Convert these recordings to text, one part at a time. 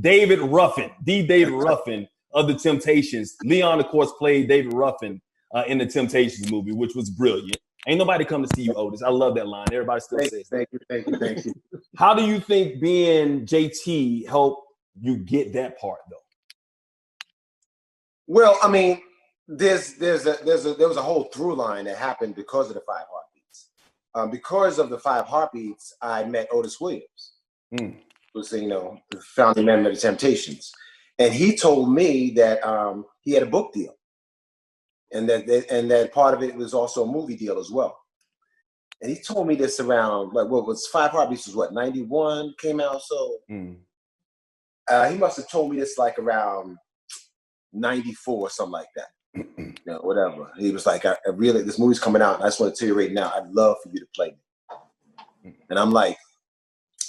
David Ruffin, the David Ruffin of the Temptations. Leon, of course, played David Ruffin in the Temptations movie, which was brilliant. Ain't nobody come to see you, Otis. I love that line. Everybody still says that. Thank you. How do you think being JT helped you get that part, though? Well, I mean, there was a whole through line that happened because of the Five Heartbeats. Because of the Five Heartbeats, I met Otis Williams, who's the founding member of the Temptations, and he told me that he had a book deal, and that part of it was also a movie deal as well. And he told me this around what was Five Heartbeats was what 91 came out, so he must have told me this like around 94 or something like that. Whatever. He was like, I really, this movie's coming out, and I just want to tell you right now, I'd love for you to play me. And I'm like,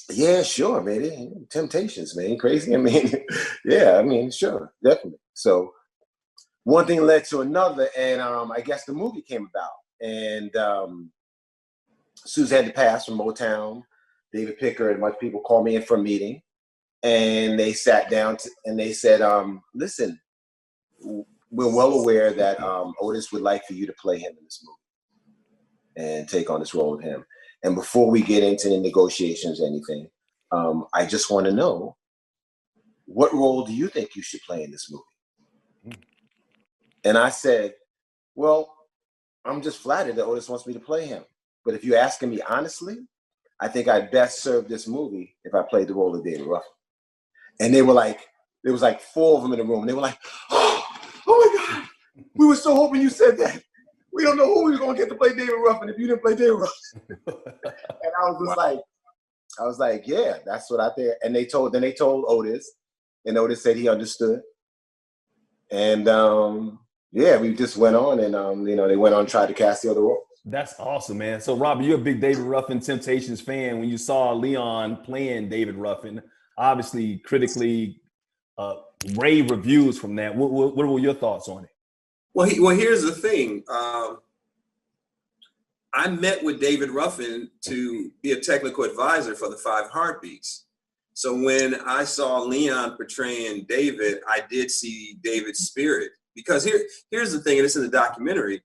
yeah, sure, man. Temptations, man. Crazy. I mean, yeah, I mean, sure, definitely. So one thing led to another, and I guess the movie came about. And Susan had to pass from Motown. David Picker and a bunch of people called me in for a meeting, and they sat down and they said, listen, we're well aware that Otis would like for you to play him in this movie and take on this role of him. And before we get into the negotiations or anything, I just want to know, what role do you think you should play in this movie? And I said, well, I'm just flattered that Otis wants me to play him. But if you're asking me honestly, I think I'd best serve this movie if I played the role of David Ruffin. And they were like, there was like 4 of them in the room. And they were like, oh my God, we were so hoping you said that. We don't know who we were going to get to play David Ruffin if you didn't play David Ruffin. And I was like, yeah, that's what I think. And they told Otis, and Otis said he understood. And yeah, we just went on, and they went on to try to cast the other role. That's awesome, man. So, Robert, you're a big David Ruffin Temptations fan. When you saw Leon playing David Ruffin, obviously critically rave reviews from that. What were your thoughts on it? Well, here's the thing. I met with David Ruffin to be a technical advisor for the Five Heartbeats. So when I saw Leon portraying David, I did see David's spirit. Because here's the thing, and it's in the documentary.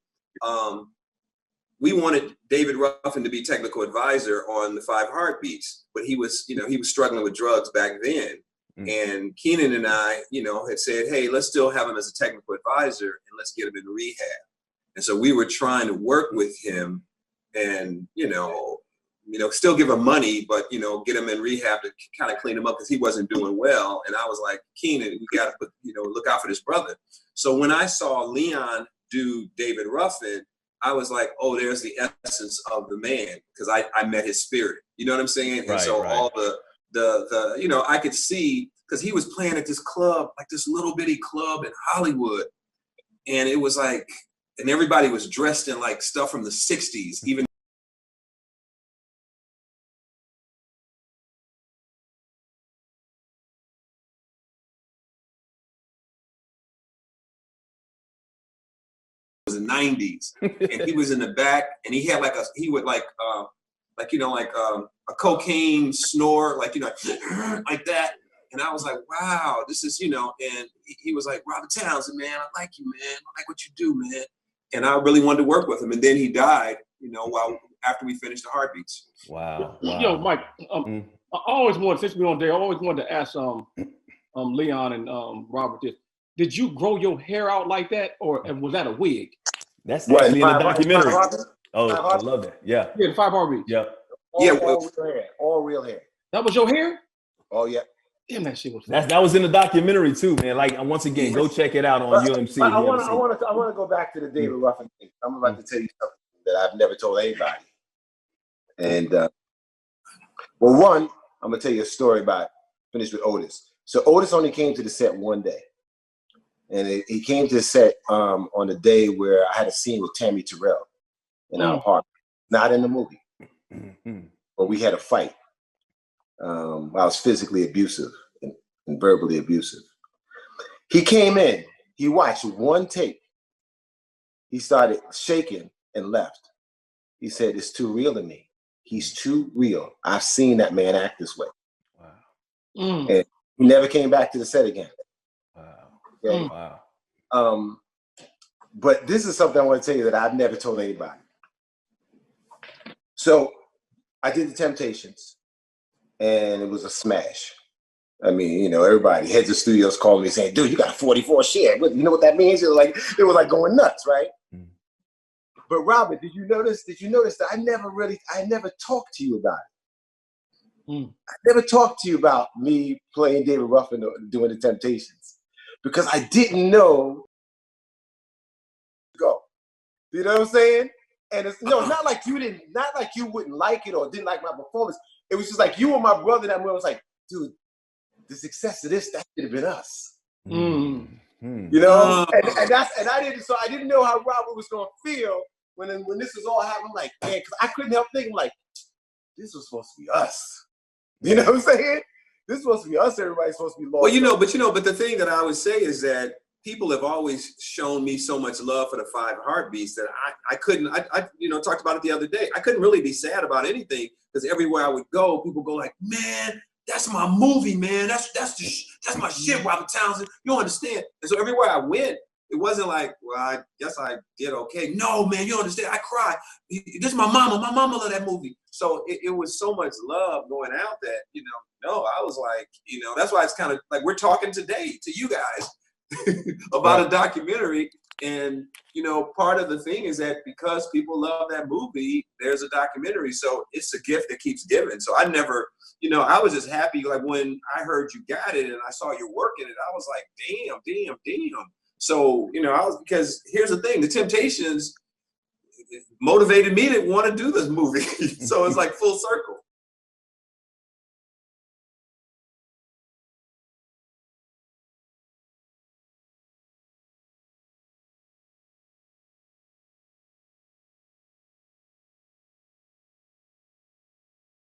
We wanted David Ruffin to be technical advisor on the Five Heartbeats, but he was struggling with drugs back then. And Keenan and I, had said, hey, let's still have him as a technical advisor and let's get him in rehab. And so we were trying to work with him and, still give him money, but, get him in rehab to kind of clean him up because he wasn't doing well. And I was like, Keenan, we got to look out for this brother. So when I saw Leon do David Ruffin, I was like, oh, there's the essence of the man, because I met his spirit. You know what I'm saying? And so all the I could see, because he was playing at this club, like this little bitty club in Hollywood. And it was like, and everybody was dressed in like stuff from the 60s, even the 90s. And he was in the back, and he had a cocaine snore, like that. And I was like, wow, this is, and he was like, Robert Townsend, man, I like you, man. I like what you do, man. And I really wanted to work with him. And then he died, after we finished the Heartbeats. Wow. Yo, Mike, I always wanted, since we're on there, I always wanted to ask Leon and Robert this. Did you grow your hair out like that, and was that a wig? That's actually in the documentary. Oh, I love that. Yeah. Yeah, the Five Heartbeats. Yeah. All real hair. That was your hair? Oh, yeah. Damn, that shit was. That was in the documentary too, man. Like, once again, go check it out on UMC. I want to go back to the David Ruffin thing. I'm about to tell you something that I've never told anybody. And one, I'm gonna tell you a story about finish with Otis. So Otis only came to the set one day, and he came to the set on the day where I had a scene with Tammy Terrell in our apartment, not in the movie, but we had a fight. I was physically abusive and verbally abusive. He came in, he watched one take. He started shaking and left. He said, it's too real to me. He's too real. I've seen that man act this way. Wow. He never came back to the set again. Wow. Okay? Wow. But this is something I want to tell you that I've never told anybody. So I did the Temptations, and it was a smash. I mean, you know, everybody, heads of studios called me saying, dude, you got a 44 share. You know what that means? It was like going nuts, right? Mm. But Robert, did you notice that I never talked to you about it? Mm. I never talked to you about me playing David Ruffin or doing the Temptations because I didn't know go. You know what I'm saying? And it's not like you wouldn't like it or didn't like my performance. It was just like you were my brother that was like, dude, the success of this, that should have been us. Mm. You know? And I didn't know how Robert was gonna feel when this was all happening. Like, man, because I couldn't help thinking like, this was supposed to be us. You know what I'm saying? This is supposed to be us, everybody's supposed to be lost. Well, but the thing that I would say is that people have always shown me so much love for the 5 Heartbeats that I couldn't, talked about it the other day. I couldn't really be sad about anything because everywhere I would go, people go like, man, that's my movie, man. That's my shit, Robert Townsend. You don't understand. And so everywhere I went, it wasn't like, well, I guess I did okay. No, man, you don't understand. I cried. This is my mama. My mama loved that movie. So it was so much love going out that, I was like, that's why it's kind of like we're talking today to you guys about a documentary. And, part of the thing is that because people love that movie, there's a documentary. So it's a gift that keeps giving. So I never, I was just happy. Like when I heard you got it and I saw your work in it, I was like, damn. So, because here's the thing, the Temptations motivated me to want to do this movie. So it's like full circle.